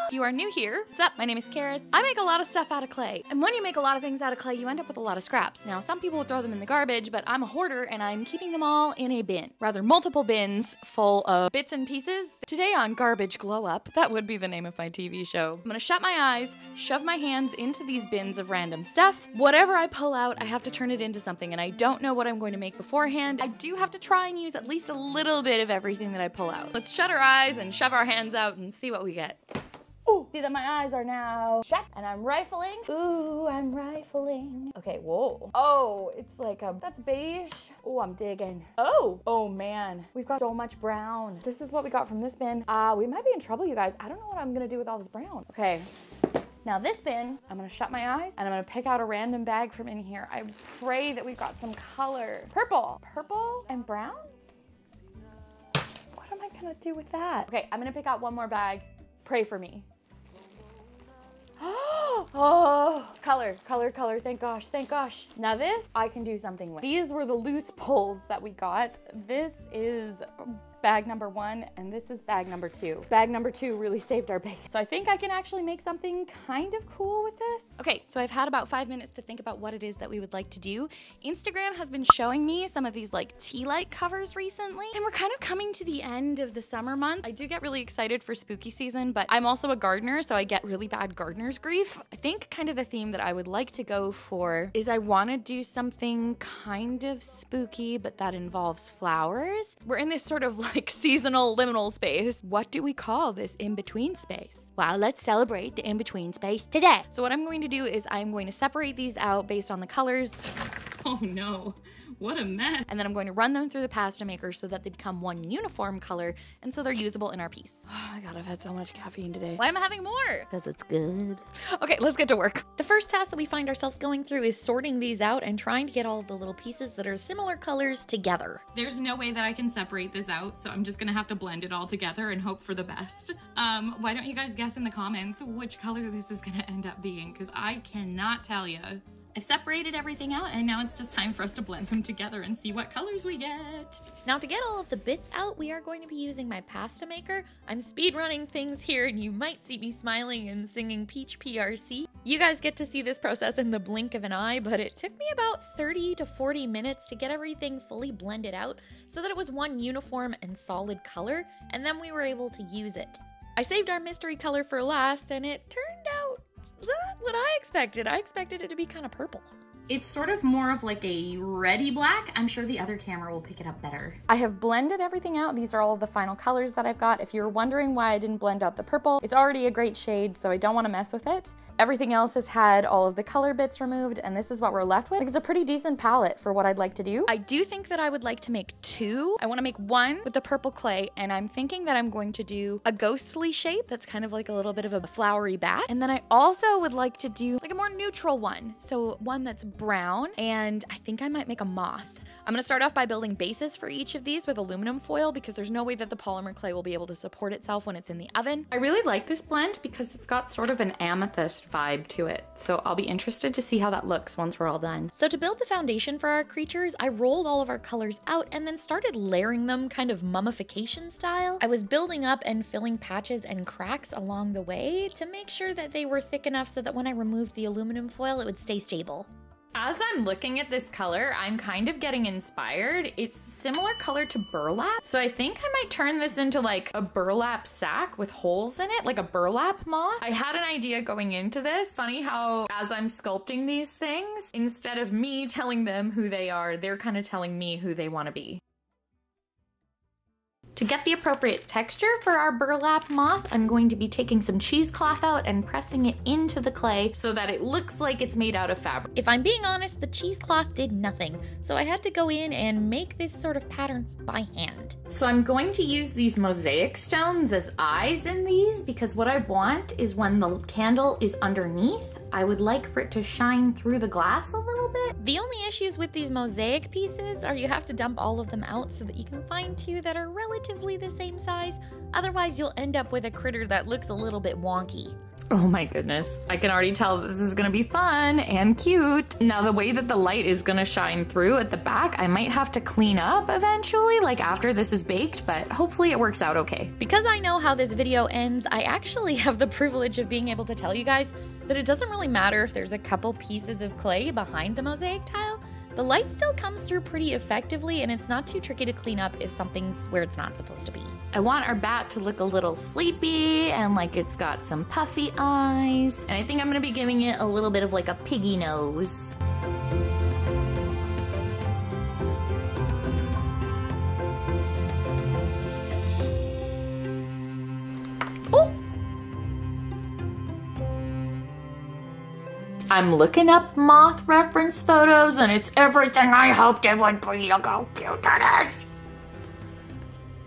If you are new here, what's up? My name is Karis. I make a lot of stuff out of clay. And when you make a lot of things out of clay, you end up with a lot of scraps. Now, some people would throw them in the garbage, but I'm a hoarder and I'm keeping them all in a bin. Rather, multiple bins full of bits and pieces. Today on Garbage Glow Up, that would be the name of my TV show, I'm gonna shut my eyes, shove my hands into these bins of random stuff. Whatever I pull out, I have to turn it into something, and I don't know what I'm going to make beforehand. I do have to try and use at least a little bit of everything that I pull out. Let's shut our eyes and shove our hands out and see what we get. Ooh, see that my eyes are now shut and I'm rifling. Ooh, I'm rifling. Okay, whoa. Oh, it's like that's beige. Oh, I'm digging. Oh man, we've got so much brown. This is what we got from this bin. We might be in trouble, you guys. I don't know what I'm gonna do with all this brown. Okay. Now this bin, I'm gonna shut my eyes and I'm gonna pick out a random bag from in here. I pray that we've got some color. Purple and brown? What am I gonna do with that? Okay, I'm gonna pick out one more bag. Pray for me. Oh, color, thank gosh. Now this, I can do something with. These were the loose pulls that we got. This is bag number 1 and this is bag number 2. Bag number 2 really saved our bacon. So I think I can actually make something kind of cool with this. Okay, so I've had about 5 minutes to think about what it is that we would like to do. Instagram has been showing me some of these like tea light covers recently, and we're kind of coming to the end of the summer month. I do get really excited for spooky season, but I'm also a gardener, so I get really bad gardener's grief. I think kind of the theme that I would like to go for is I want to do something kind of spooky, but that involves flowers. We're in this sort of like seasonal liminal space. What do we call this in-between space? Well, let's celebrate the in-between space today. So what I'm going to do is I'm going to separate these out based on the colors. Oh no, what a mess. And then I'm going to run them through the pasta maker so that they become one uniform color and so they're usable in our piece. Oh my God, I've had so much caffeine today. Why am I having more? Because it's good. Okay, let's get to work. The first task that we find ourselves going through is sorting these out and trying to get all of the little pieces that are similar colors together. There's no way that I can separate this out, so I'm just gonna have to blend it all together and hope for the best. Why don't you guys guess in the comments which color this is gonna end up being, because I cannot tell you. I've separated everything out and now it's just time for us to blend them together and see what colors we get. Now to get all of the bits out, we are going to be using my pasta maker. I'm speed running things here and you might see me smiling and singing Peach PRC. You guys get to see this process in the blink of an eye, but it took me about 30 to 40 minutes to get everything fully blended out so that it was one uniform and solid color, and then we were able to use it. I saved our mystery color for last and it turned out not what I expected. I expected it to be kind of purple. It's sort of more of like a reddy black. I'm sure the other camera will pick it up better. I have blended everything out. These are all of the final colors that I've got. If you were wondering why I didn't blend out the purple, it's already a great shade, so I don't want to mess with it. Everything else has had all of the color bits removed, and this is what we're left with. It's a pretty decent palette for what I'd like to do. I do think that I would like to make 2. I want to make one with the purple clay, and I'm thinking that I'm going to do a ghostly shape that's kind of like a little bit of a flowery bat. And then I also would like to do like a more neutral one. So one that's brown, and I think I might make a moth. I'm gonna start off by building bases for each of these with aluminum foil because there's no way that the polymer clay will be able to support itself when it's in the oven. I really like this blend because it's got sort of an amethyst vibe to it. So I'll be interested to see how that looks once we're all done. So to build the foundation for our creatures, I rolled all of our colors out and then started layering them kind of mummification style. I was building up and filling patches and cracks along the way to make sure that they were thick enough so that when I removed the aluminum foil, it would stay stable. As I'm looking at this color, I'm kind of getting inspired. It's similar color to burlap. So I think I might turn this into like a burlap sack with holes in it, like a burlap moth. I had an idea going into this. Funny how as I'm sculpting these things, instead of me telling them who they are, they're kind of telling me who they want to be. To get the appropriate texture for our burlap moth, I'm going to be taking some cheesecloth out and pressing it into the clay so that it looks like it's made out of fabric. If I'm being honest, the cheesecloth did nothing, so I had to go in and make this sort of pattern by hand. So I'm going to use these mosaic stones as eyes in these because what I want is when the candle is underneath, I would like for it to shine through the glass a little bit. The only issues with these mosaic pieces are you have to dump all of them out so that you can find 2 that are relatively the same size. Otherwise, you'll end up with a critter that looks a little bit wonky. Oh my goodness. I can already tell this is gonna be fun and cute. Now the way that the light is gonna shine through at the back, I might have to clean up eventually, like after this is baked, but hopefully it works out okay. Because I know how this video ends, I actually have the privilege of being able to tell you guys that it doesn't really matter if there's a couple pieces of clay behind the mosaic tile. The light still comes through pretty effectively, and it's not too tricky to clean up if something's where it's not supposed to be. I want our bat to look a little sleepy and like it's got some puffy eyes. And I think I'm gonna be giving it a little bit of like a piggy nose. I'm looking up moth reference photos and it's everything I hoped it would be. Look how cute that is.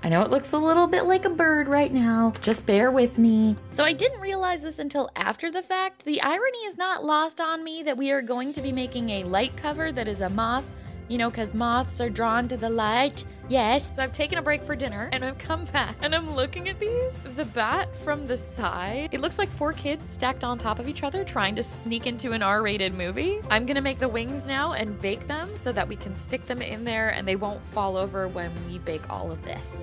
I know it looks a little bit like a bird right now. Just bear with me. So I didn't realize this until after the fact. The irony is not lost on me that we are going to be making a light cover that is a moth. You know, because moths are drawn to the light. Yes. So I've taken a break for dinner and I've come back and I'm looking at these. The bat from the side. It looks like 4 kids stacked on top of each other trying to sneak into an R-rated movie. I'm gonna make the wings now and bake them so that we can stick them in there and they won't fall over when we bake all of this.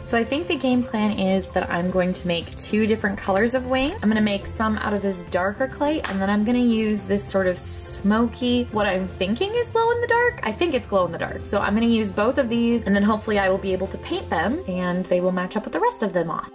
So I think the game plan is that I'm going to make 2 different colors of wing. I'm gonna make some out of this darker clay, and then I'm gonna use this sort of smoky, what I'm thinking is glow in the dark. I think it's glow in the dark. So I'm gonna use both of these, and then hopefully I will be able to paint them, and they will match up with the rest of the moth.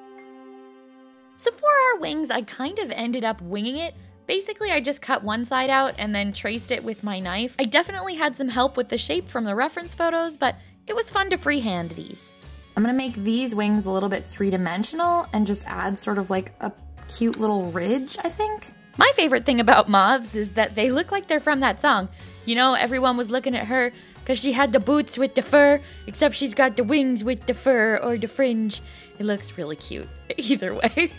So for our wings, I kind of ended up winging it. Basically, I just cut one side out and then traced it with my knife. I definitely had some help with the shape from the reference photos, but it was fun to freehand these. I'm gonna make these wings a little bit 3-dimensional and just add sort of like a cute little ridge, I think. My favorite thing about moths is that they look like they're from that song. You know, everyone was looking at her because she had the boots with the fur, except she's got the wings with the fur or the fringe. It looks really cute either way.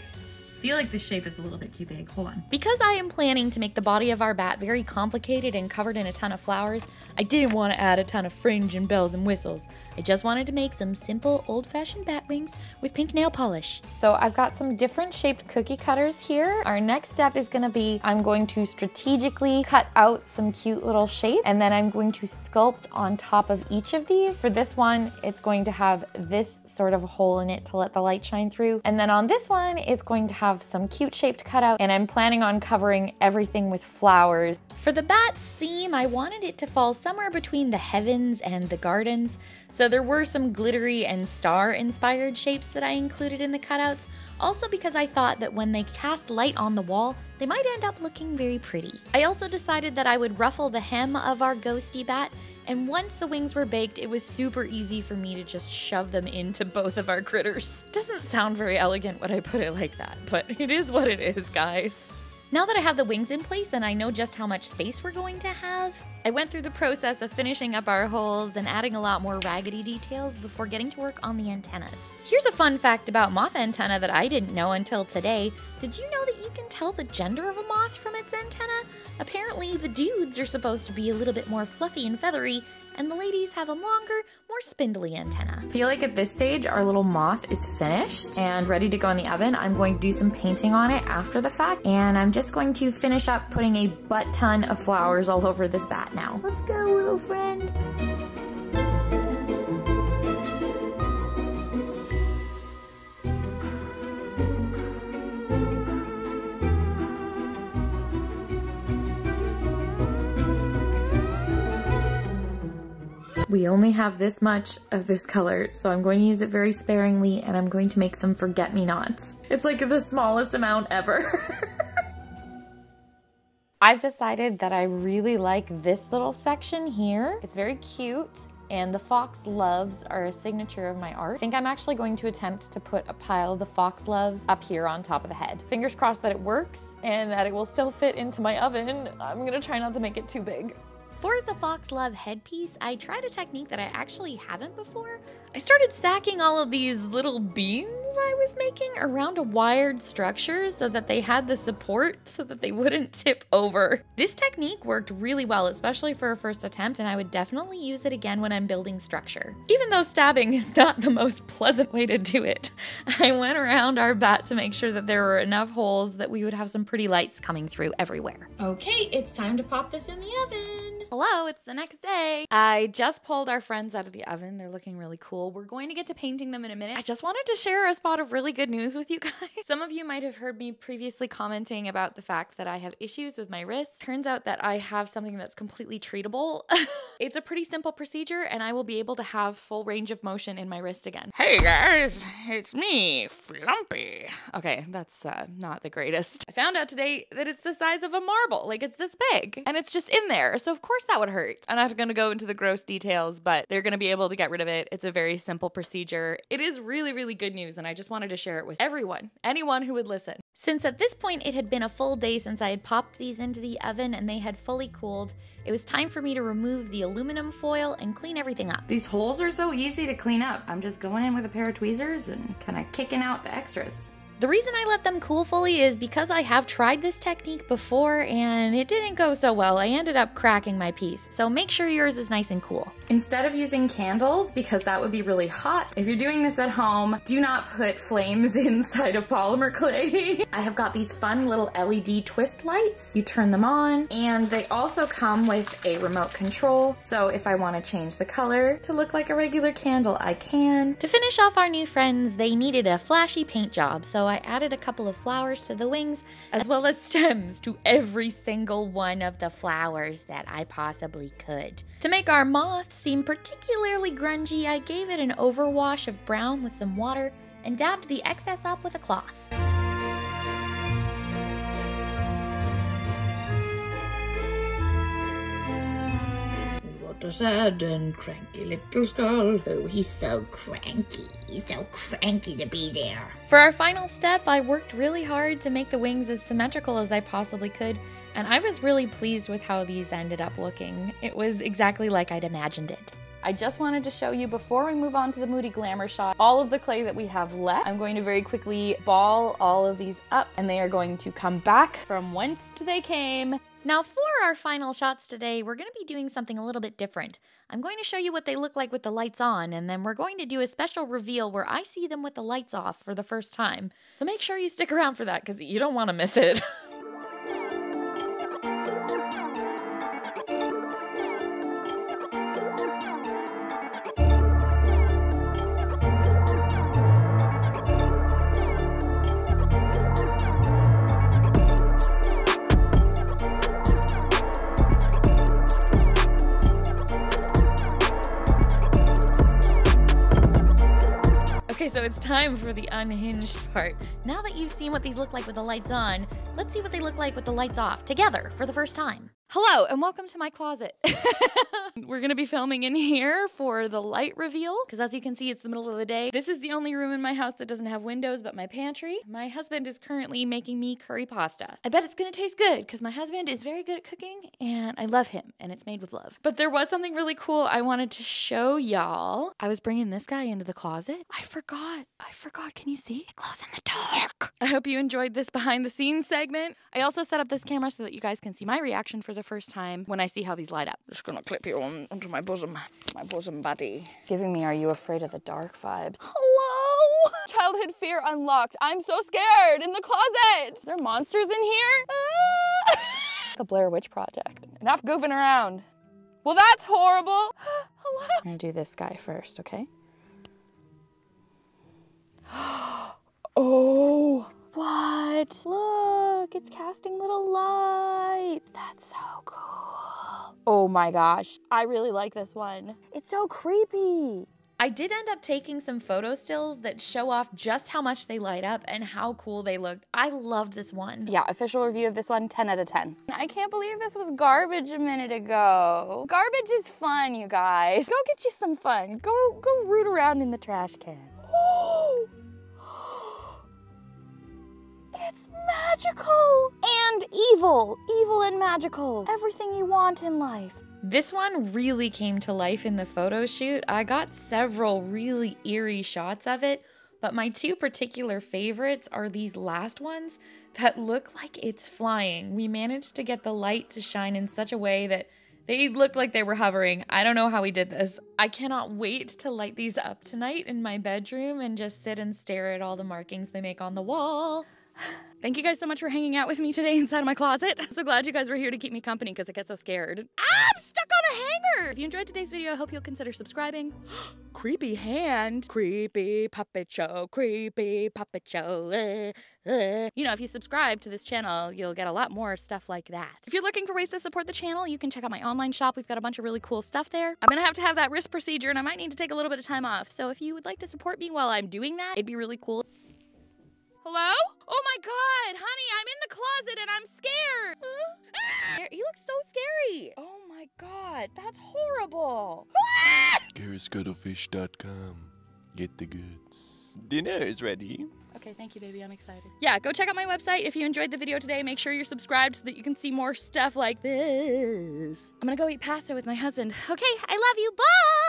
I feel like the shape is a little bit too big. Hold on. Because I am planning to make the body of our bat very complicated and covered in a ton of flowers, I didn't want to add a ton of fringe and bells and whistles. I just wanted to make some simple old-fashioned bat wings with pink nail polish. So I've got some different shaped cookie cutters here. Our next step is gonna be, I'm going to strategically cut out some cute little shapes, and then I'm going to sculpt on top of each of these. For this one, it's going to have this sort of hole in it to let the light shine through. And then on this one, it's going to have some cute shaped cutout, and I'm planning on covering everything with flowers. For the bat's theme, I wanted it to fall somewhere between the heavens and the gardens, so there were some glittery and star-inspired shapes that I included in the cutouts, also because I thought that when they cast light on the wall, they might end up looking very pretty. I also decided that I would ruffle the hem of our ghosty bat, and once the wings were baked, it was super easy for me to just shove them into both of our critters. Doesn't sound very elegant when I put it like that, but it is what it is, guys. Now that I have the wings in place and I know just how much space we're going to have, I went through the process of finishing up our holes and adding a lot more raggedy details before getting to work on the antennas. Here's a fun fact about moth antenna that I didn't know until today. Did you know that you can tell the gender of a moth from its antenna? Apparently the dudes are supposed to be a little bit more fluffy and feathery, and the ladies have a longer, more spindly antenna. I feel like at this stage, our little moth is finished and ready to go in the oven. I'm going to do some painting on it after the fact, and I'm just going to finish up putting a butt ton of flowers all over this bat now. Let's go, little friend. We only have this much of this color, so I'm going to use it very sparingly, and I'm going to make some forget-me-nots. It's like the smallest amount ever. I've decided that I really like this little section here. It's very cute, and the fox loves are a signature of my art. I think I'm actually going to attempt to put a pile of the fox loves up here on top of the head. Fingers crossed that it works and that it will still fit into my oven. I'm gonna try not to make it too big. For the foxglove headpiece, I tried a technique that I actually haven't before. I started stacking all of these little beans I was making around a wired structure so that they had the support so that they wouldn't tip over. This technique worked really well, especially for a first attempt, and I would definitely use it again when I'm building structure. Even though stabbing is not the most pleasant way to do it, I went around our bat to make sure that there were enough holes that we would have some pretty lights coming through everywhere. Okay, it's time to pop this in the oven. Hello, it's the next day. I just pulled our friends out of the oven. They're looking really cool. We're going to get to painting them in a minute. I just wanted to share a spot of really good news with you guys. Some of you might have heard me previously commenting about the fact that I have issues with my wrists. Turns out that I have something that's completely treatable. It's a pretty simple procedure and I will be able to have full range of motion in my wrist again. Hey guys, it's me, Flumpy. Okay, that's not the greatest. I found out today that it's the size of a marble. Like, it's this big and it's just in there. So of course that would hurt. I'm not going to go into the gross details, but they're going to be able to get rid of it. It's a very simple procedure. It is really, really good news, and I just wanted to share it with everyone, anyone who would listen. Since at this point it had been a full day since I had popped these into the oven and they had fully cooled, it was time for me to remove the aluminum foil and clean everything up. These holes are so easy to clean up. I'm just going in with a pair of tweezers and kind of kicking out the extras. The reason I let them cool fully is because I have tried this technique before and it didn't go so well. I ended up cracking my piece, so make sure yours is nice and cool. Instead of using candles, because that would be really hot, if you're doing this at home, do not put flames inside of polymer clay. I have got these fun little LED twist lights. You turn them on, and they also come with a remote control, so if I want to change the color to look like a regular candle, I can. To finish off our new friends, they needed a flashy paint job, so I added a couple of flowers to the wings, as well as stems to every single one of the flowers that I possibly could. To make our moth seem particularly grungy, I gave it an overwash of brown with some water and dabbed the excess up with a cloth. What a sad and cranky little skull. Oh, he's so cranky. He's so cranky to be there. For our final step, I worked really hard to make the wings as symmetrical as I possibly could, and I was really pleased with how these ended up looking. It was exactly like I'd imagined it. I just wanted to show you before we move on to the Moody Glamour shot, all of the clay that we have left. I'm going to very quickly ball all of these up and they are going to come back from whence they came. Now for our final shots today, we're going to be doing something a little bit different. I'm going to show you what they look like with the lights on, and then we're going to do a special reveal where I see them with the lights off for the first time. So make sure you stick around for that because you don't want to miss it. Okay, so it's time for the unhinged part. Now that you've seen what these look like with the lights on, let's see what they look like with the lights off, together, for the first time. Hello, and welcome to my closet. We're gonna be filming in here for the light reveal, because as you can see, it's the middle of the day. This is the only room in my house that doesn't have windows but my pantry. My husband is currently making me curry pasta. I bet it's gonna taste good, because my husband is very good at cooking, and I love him, and it's made with love. But there was something really cool I wanted to show y'all. I was bringing this guy into the closet. I forgot, can you see? It glows in the dark. I hope you enjoyed this behind the scenes segment. I also set up this camera so that you guys can see my reaction for the first time when I see how these light up. Just gonna clip you onto my bosom buddy. Giving me Are You Afraid of the Dark vibes. Hello? Childhood fear unlocked. I'm so scared in the closet. Is there monsters in here? Ah! The Blair Witch Project. Enough goofing around. Well, that's horrible. Hello? I'm gonna do this guy first, okay? Oh, what? Look, it's casting little light. That's so cool. Oh my gosh, I really like this one. It's so creepy. I did end up taking some photo stills that show off just how much they light up and how cool they looked. I loved this one. Yeah, official review of this one, 10 out of 10. I can't believe this was garbage a minute ago. Garbage is fun, you guys. Go get you some fun. Go root around in the trash can. Oh! It's magical and evil. Evil and magical. Everything you want in life. This one really came to life in the photo shoot. I got several really eerie shots of it, But my two particular favorites are these last ones that look like it's flying. We managed to get the light to shine in such a way that they looked like they were hovering. I don't know how we did this. I cannot wait to light these up tonight in my bedroom and just sit and stare at all the markings they make on the wall. Thank you guys so much for hanging out with me today inside of my closet. I'm so glad you guys were here to keep me company because I get so scared. I'm stuck on a hanger! If you enjoyed today's video, I hope you'll consider subscribing. Creepy hand. Creepy puppet show. Creepy puppet show. You know, if you subscribe to this channel, you'll get a lot more stuff like that. If you're looking for ways to support the channel, you can check out my online shop. We've got a bunch of really cool stuff there. I'm gonna have that wrist procedure and I might need to take a little bit of time off. So if you would like to support me while I'm doing that, it'd be really cool. Hello? Oh my god, honey, I'm in the closet and I'm scared. Huh? He looks so scary. Oh my god, that's horrible. CarysCuttlefish.com. Get the goods. Dinner is ready. Okay, thank you, baby. I'm excited. Yeah, go check out my website. If you enjoyed the video today, make sure you're subscribed so that you can see more stuff like this. I'm gonna go eat pasta with my husband. Okay, I love you. Bye!